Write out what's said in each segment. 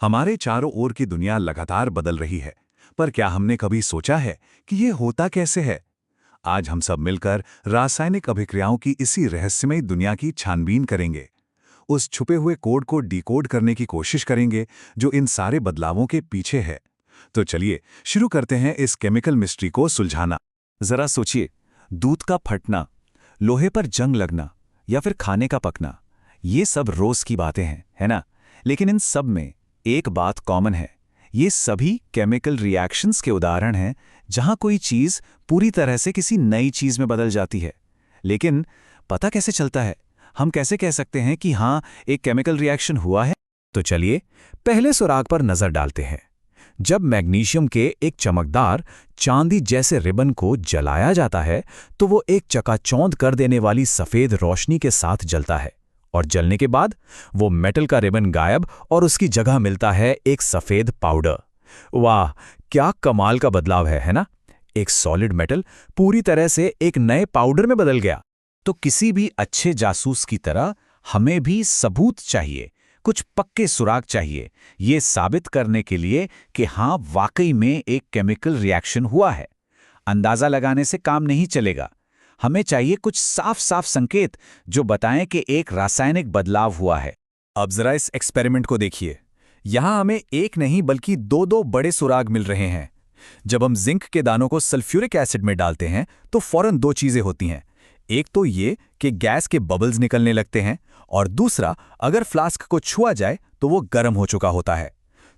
हमारे चारों ओर की दुनिया लगातार बदल रही है, पर क्या हमने कभी सोचा है कि ये होता कैसे है? आज हम सब मिलकर रासायनिक अभिक्रियाओं की इसी रहस्यमयी दुनिया की छानबीन करेंगे। उस छुपे हुए कोड को डिकोड करने की कोशिश करेंगे जो इन सारे बदलावों के पीछे है। तो चलिए शुरू करते हैं इस केमिकल मिस्ट्री को सुलझाना। जरा सोचिए, दूध का फटना, लोहे पर जंग लगना या फिर खाने का पकना, ये सब रोज की बातें हैं, है ना? लेकिन इन सब में एक बात कॉमन है। ये सभी केमिकल रिएक्शंस के उदाहरण हैं जहां कोई चीज पूरी तरह से किसी नई चीज में बदल जाती है। लेकिन पता कैसे चलता है? हम कैसे कह सकते हैं कि हां, एक केमिकल रिएक्शन हुआ है? तो चलिए पहले सुराग पर नजर डालते हैं। जब मैग्नीशियम के एक चमकदार चांदी जैसे रिबन को जलाया जाता है तो वो एक चकाचौंध कर देने वाली सफेद रोशनी के साथ जलता है, और जलने के बाद वो मेटल का रिबन गायब और उसकी जगह मिलता है एक सफेद पाउडर। वाह, क्या कमाल का बदलाव है ना? एक सॉलिड मेटल पूरी तरह से एक नए पाउडर में बदल गया। तो किसी भी अच्छे जासूस की तरह हमें भी सबूत चाहिए, कुछ पक्के सुराग चाहिए, ये साबित करने के लिए कि हां, वाकई में एक केमिकल रिएक्शन हुआ है। अंदाजा लगाने से काम नहीं चलेगा। हमें चाहिए कुछ साफ साफ संकेत जो बताएं कि एक रासायनिक बदलाव हुआ है। अब जरा इस एक्सपेरिमेंट को देखिए। यहां हमें एक नहीं बल्कि दो बड़े सुराग मिल रहे हैं। जब हम जिंक के दानों को सल्फ्यूरिक एसिड में डालते हैं तो फौरन दो चीजें होती हैं। एक तो ये कि गैस के बबल्स निकलने लगते हैं, और दूसरा, अगर फ्लास्क को छुआ जाए तो वो गर्म हो चुका होता है।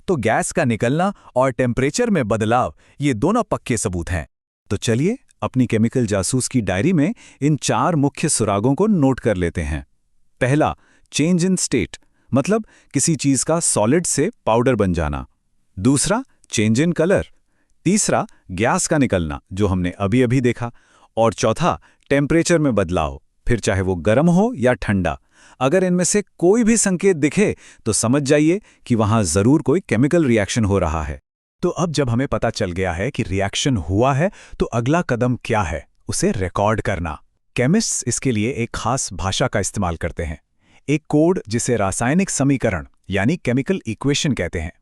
तो गैस का निकलना और टेम्परेचर में बदलाव, ये दोनों पक्के सबूत हैं। तो चलिए अपनी केमिकल जासूस की डायरी में इन 4 मुख्य सुरागों को नोट कर लेते हैं। पहला, चेंज इन स्टेट, मतलब किसी चीज का सॉलिड से पाउडर बन जाना। दूसरा, चेंज इन कलर। तीसरा, गैस का निकलना, जो हमने अभी अभी देखा। और चौथा, टेम्परेचर में बदलाव, फिर चाहे वो गर्म हो या ठंडा। अगर इनमें से कोई भी संकेत दिखे तो समझ जाइए कि वहां जरूर कोई केमिकल रिएक्शन हो रहा है। तो अब जब हमें पता चल गया है कि रिएक्शन हुआ है, तो अगला कदम क्या है? उसे रिकॉर्ड करना। केमिस्ट्स इसके लिए एक खास भाषा का इस्तेमाल करते हैं, एक कोड जिसे रासायनिक समीकरण यानी केमिकल इक्वेशन कहते हैं।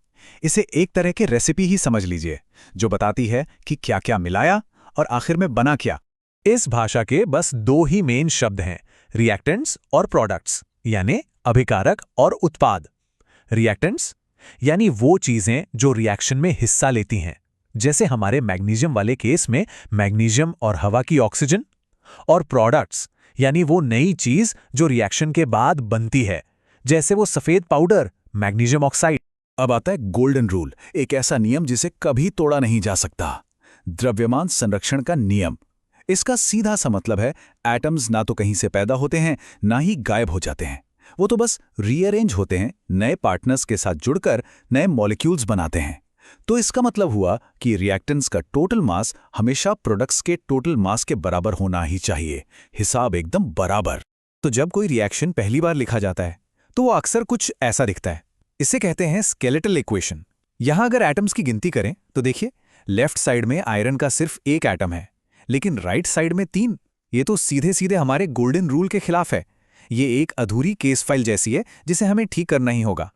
इसे एक तरह के रेसिपी ही समझ लीजिए, जो बताती है कि क्या क्या मिलाया और आखिर में बना क्या। इस भाषा के बस 2 ही मेन शब्द हैं, रिएक्टेंट्स और प्रोडक्ट्स, यानी अभिकारक और उत्पाद। रिएक्टेंट्स यानी वो चीजें जो रिएक्शन में हिस्सा लेती हैं, जैसे हमारे मैग्नीशियम वाले केस में मैग्नीशियम और हवा की ऑक्सीजन। और प्रोडक्ट्स यानी वो नई चीज जो रिएक्शन के बाद बनती है, जैसे वो सफेद पाउडर, मैग्नीशियम ऑक्साइड। अब आता है गोल्डन रूल, एक ऐसा नियम जिसे कभी तोड़ा नहीं जा सकता, द्रव्यमान संरक्षण का नियम। इसका सीधा सा मतलब है, एटम्स ना तो कहीं से पैदा होते हैं, ना ही गायब हो जाते हैं। वो तो बस रीअरेंज होते हैं, नए पार्टनर्स के साथ जुड़कर नए मॉलिक्यूल्स बनाते हैं। तो इसका मतलब हुआ कि रिएक्टेंट्स का टोटल मास हमेशा प्रोडक्ट्स के टोटल मास के बराबर होना ही चाहिए, हिसाब एकदम बराबर। तो जब कोई रिएक्शन पहली बार लिखा जाता है तो वो अक्सर कुछ ऐसा दिखता है। इसे कहते हैं स्केलेटल इक्वेशन। यहां अगर एटम्स की गिनती करें तो देखिए, लेफ्ट साइड में आयरन का सिर्फ 1 एटम है, लेकिन राइट साइड में 3। ये तो सीधे सीधे हमारे गोल्डन रूल के खिलाफ है। ये एक अधूरी केस फाइल जैसी है जिसे हमें ठीक करना ही होगा।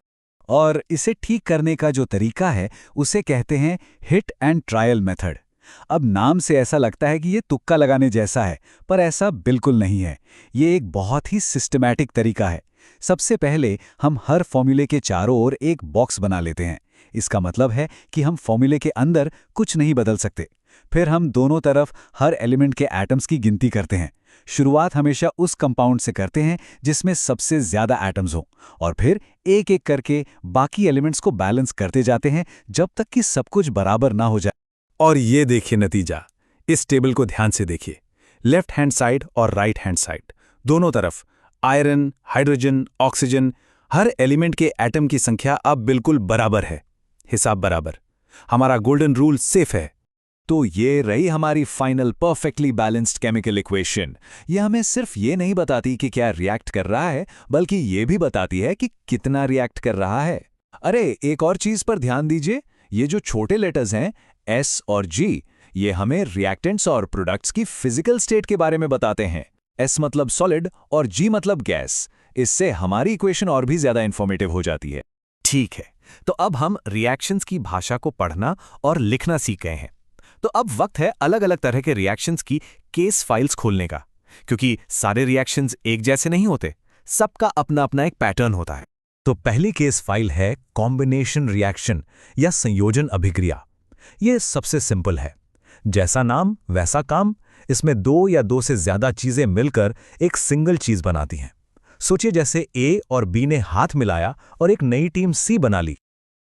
और इसे ठीक करने का जो तरीका है उसे कहते हैं हिट एंड ट्रायल मेथड। अब नाम से ऐसा लगता है कि ये तुक्का लगाने जैसा है, पर ऐसा बिल्कुल नहीं है। ये एक बहुत ही सिस्टमैटिक तरीका है। सबसे पहले हम हर फॉर्मूले के चारों ओर एक बॉक्स बना लेते हैं। इसका मतलब है कि हम फॉर्मूले के अंदर कुछ नहीं बदल सकते। फिर हम दोनों तरफ हर एलिमेंट के एटम्स की गिनती करते हैं। शुरुआत हमेशा उस कंपाउंड से करते हैं जिसमें सबसे ज्यादा एटम्स हों, और फिर एक एक करके बाकी एलिमेंट्स को बैलेंस करते जाते हैं जब तक कि सब कुछ बराबर ना हो जाए। और ये देखिए नतीजा। इस टेबल को ध्यान से देखिए। लेफ्ट हैंड साइड और राइट हैंड साइड दोनों तरफ आयरन, हाइड्रोजन, ऑक्सीजन, हर एलिमेंट के एटम की संख्या अब बिल्कुल बराबर है, हिसाब बराबर। हमारा गोल्डन रूल सेफ है। तो ये रही हमारी final perfectly balanced chemical equation. ये हमें सिर्फ ये नहीं बताती कि क्या रिएक्ट कर रहा है, बल्कि ये भी बताती है कि कितना रिएक्ट कर रहा है। अरे, एक और चीज पर ध्यान दीजिए, ये जो छोटे लेटर्स हैं एस और जी, ये हमें रिएक्टेंट्स और प्रोडक्ट्स की फिजिकल स्टेट के बारे में बताते हैं। एस मतलब सॉलिड और जी मतलब गैस। इससे हमारी इक्वेशन और भी ज्यादा इंफॉर्मेटिव हो जाती है। ठीक है, तो अब हम रिएक्शंस की भाषा को पढ़ना और लिखना सीख गए हैं। तो अब वक्त है अलग अलग तरह के रिएक्शंस की केस फाइल्स खोलने का, क्योंकि सारे रिएक्शंस एक जैसे नहीं होते, सबका अपना अपना एक पैटर्न होता है। तो पहली केस फाइल है कॉम्बिनेशन रिएक्शन या संयोजन अभिक्रिया। ये सबसे सिंपल है, जैसा नाम वैसा काम। इसमें दो या दो से ज्यादा चीजें मिलकर एक सिंगल चीज बनाती हैं। सोचिए जैसे ए और बी ने हाथ मिलाया और एक नई टीम सी बना ली।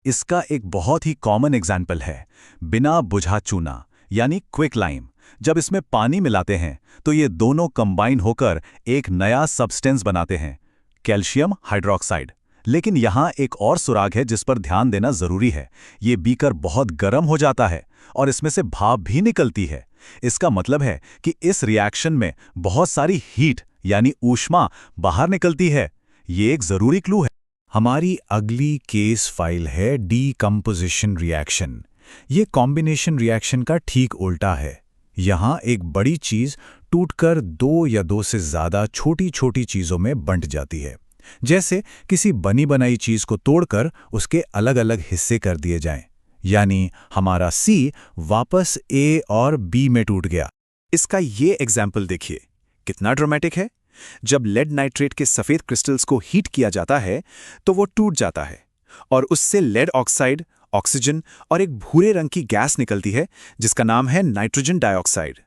इसका एक बहुत ही कॉमन एग्जाम्पल है बिना बुझा चूना यानी क्विक लाइम। जब इसमें पानी मिलाते हैं तो ये दोनों कंबाइन होकर एक नया सब्सटेंस बनाते हैं, कैल्शियम हाइड्रोक्साइड। लेकिन यहाँ एक और सुराग है जिस पर ध्यान देना जरूरी है। ये बीकर बहुत गर्म हो जाता है और इसमें से भाप भी निकलती है। इसका मतलब है कि इस रिएक्शन में बहुत सारी हीट यानी ऊष्मा बाहर निकलती है। ये एक जरूरी क्लू है। हमारी अगली केस फाइल है डीकंपोजिशन रिएक्शन। ये कॉम्बिनेशन रिएक्शन का ठीक उल्टा है। यहाँ एक बड़ी चीज टूटकर दो या दो से ज्यादा छोटी छोटी चीजों में बंट जाती है। जैसे किसी बनी बनाई चीज को तोड़कर उसके अलग अलग हिस्से कर दिए जाएं। यानी हमारा सी वापस ए और बी में टूट गया। इसका ये एग्जाम्पल देखिए, कितना ड्रामेटिक है। जब लेड नाइट्रेट के सफेद क्रिस्टल्स को हीट किया जाता है तो वो टूट जाता है और उससे लेड ऑक्साइड, ऑक्सीजन और एक भूरे रंग की गैस निकलती है जिसका नाम है नाइट्रोजन डाइऑक्साइड।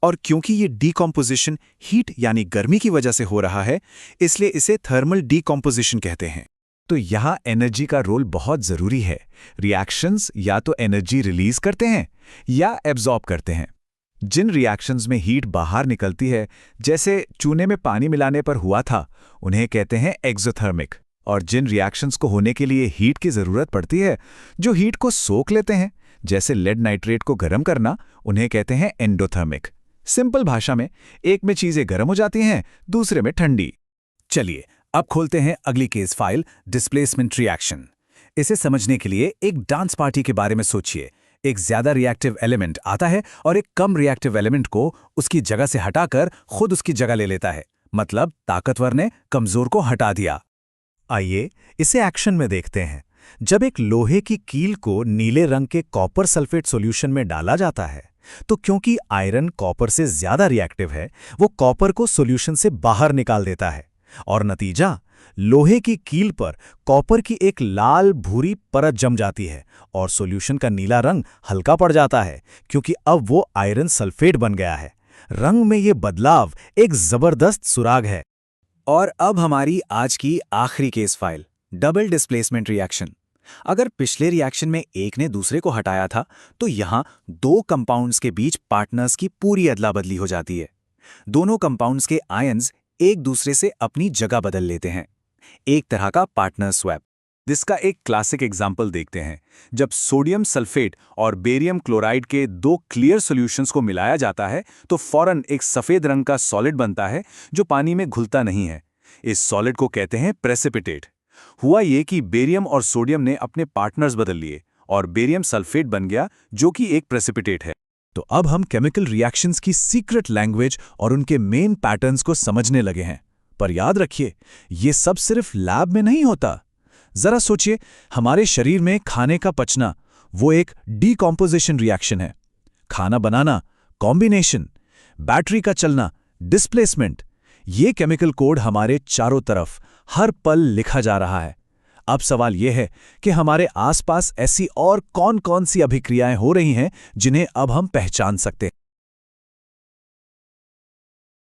और क्योंकि ये डीकॉम्पोजिशन हीट यानी गर्मी की वजह से हो रहा है, इसलिए इसे थर्मल डीकॉम्पोजिशन कहते हैं। तो यहाँ एनर्जी का रोल बहुत जरूरी है। रिएक्शंस या तो एनर्जी रिलीज करते हैं या एब्जॉर्ब करते हैं। जिन रिएक्शंस में हीट बाहर निकलती है, जैसे चूने में पानी मिलाने पर हुआ था, उन्हें कहते हैं एक्सोथर्मिक। और जिन रिएक्शंस को होने के लिए हीट की जरूरत पड़ती है, जो हीट को सोख लेते हैं, जैसे लेड नाइट्रेट को गर्म करना, उन्हें कहते हैं एंडोथर्मिक। सिंपल भाषा में एक में चीजें गर्म हो जाती हैं, दूसरे में ठंडी। चलिए अब खोलते हैं अगली केस फाइल डिस्प्लेसमेंट रिएक्शन। इसे समझने के लिए एक डांस पार्टी के बारे में सोचिए। एक ज्यादा रिएक्टिव एलिमेंट आता है और एक कम रिएक्टिव एलिमेंट को उसकी जगह से हटाकर खुद उसकी जगह ले लेता है। मतलब ताकतवर ने कमजोर को हटा दिया। आइए इसे एक्शन में देखते हैं। जब एक लोहे की कील को नीले रंग के कॉपर सल्फेट सॉल्यूशन में डाला जाता है, तो क्योंकि आयरन कॉपर से ज्यादा रिएक्टिव है, वो कॉपर को सॉल्यूशन से बाहर निकाल देता है। और नतीजा, लोहे की कील पर कॉपर की एक लाल भूरी परत जम जाती है और सॉल्यूशन का नीला रंग हल्का पड़ जाता है, क्योंकि अब वो आयरन सल्फेट बन गया है। रंग में ये बदलाव एक जबरदस्त सुराग है। और अब हमारी आज की आखिरी case file double displacement reaction. अगर पिछले रिएक्शन में एक ने दूसरे को हटाया था, तो यहाँ दो कंपाउंड्स के बीच पार्टनर्स की पूरी अदला बदली हो जाती है। दोनों कंपाउंड्स के आयन्स एक दूसरे से अपनी जगह बदल लेते हैं, एक तरह का पार्टनर स्वैप। जिसका एक क्लासिक एग्जाम्पल देखते हैं। जब सोडियम सल्फेट और बेरियम क्लोराइड के दो क्लियर सॉल्यूशंस को मिलाया जाता है तो फौरन एक सफेद रंग का सॉलिड बनता है जो पानी में घुलता नहीं है। इस सॉलिड को कहते हैं प्रेसिपिटेट। हुआ ये कि बेरियम और सोडियम ने अपने पार्टनर्स बदल लिए और बेरियम सल्फेट बन गया जो कि एक प्रेसिपिटेट है। तो अब हम केमिकल रिएक्शंस की सीक्रेट लैंग्वेज और उनके मेन पैटर्न्स को समझने लगे हैं। पर याद रखिए, ये सब सिर्फ लैब में नहीं होता। जरा सोचिए, हमारे शरीर में खाने का पचना वो एक डीकॉम्पोजिशन रिएक्शन है। खाना बनाना कॉम्बिनेशन, बैटरी का चलना डिस्प्लेसमेंट। ये केमिकल कोड हमारे चारों तरफ हर पल लिखा जा रहा है। अब सवाल यह है कि हमारे आसपास ऐसी और कौन-कौन सी अभिक्रियाएं हो रही हैं जिन्हें अब हम पहचान सकते हैं।